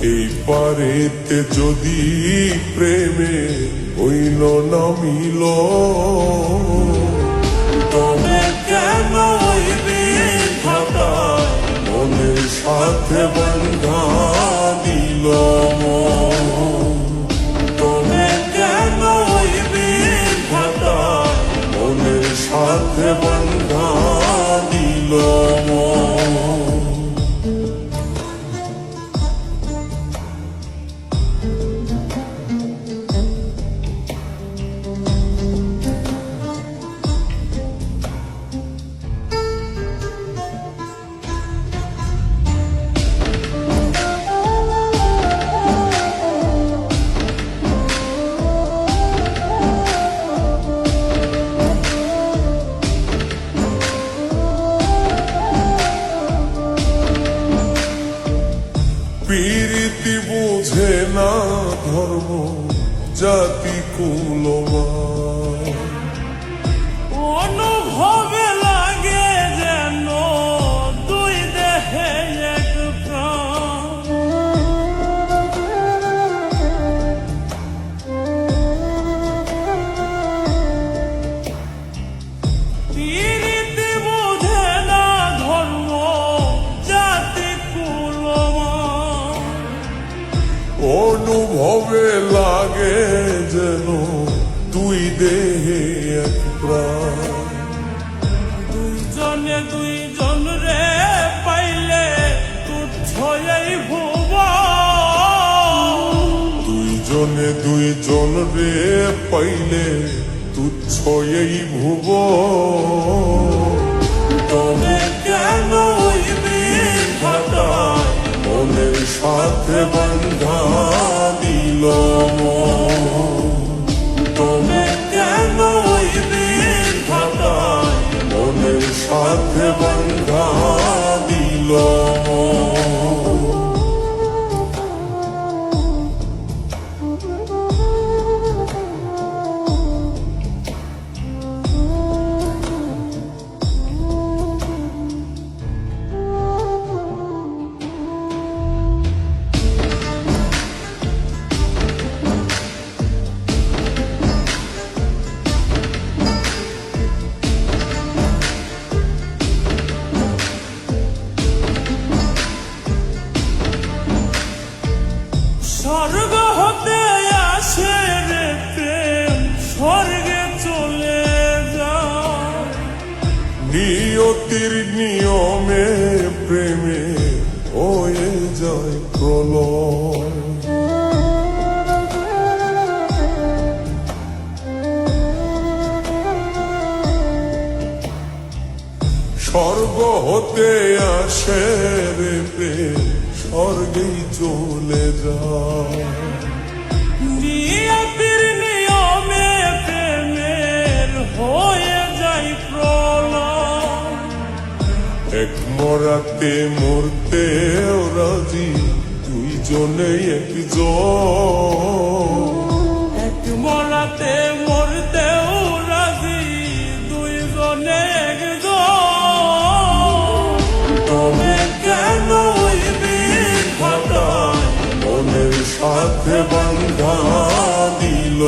এই পারেতে যদি প্রেমে হইল না মিল, তবে কেন মনের সাথে বন্ধা দিল, তবে কেন মনের সাথে বন্ধা দিল। প্রীতি বুঝে না ধর্ম জাতি কুলমান, অনুভবে লাগে যেন দুই দেহে এক প্রাণ। প্রীতি বুঝে না ধর্ম জাতি কুলমান, অনুভবে লাগে যেন দুই দেহে এক প্রাণ। দুইজনে দুইজন রে পাইলে তুচ্ছ এই ভুব, দুইজনে দুইজন রে পাইলে তুচ্ছ এই ভুব, তবে কেন মনের সাথে বন্ধা দিল, তবে কেন মনের সাথে বন্ধা দিল। স্বর্গ হতে আসে রে প্রেম, স্বর্গে চলে যায়। নিয়তির নিয়মে প্রেমে হয়ে যায় প্রলয়, স্বর্গ হতে আসে রে প্রেম, স্বর্গেই চলে যায়। নিয়তির নিয়মে প্রেমের হয়ে যায় প্রলয়, এক মরাতে মরতে রাজি দুইজনে একজন, এক মরাতে মরতেও রাজি দুইজনে একজন, তবে কেন মনের সাথে বন্ধা দিল।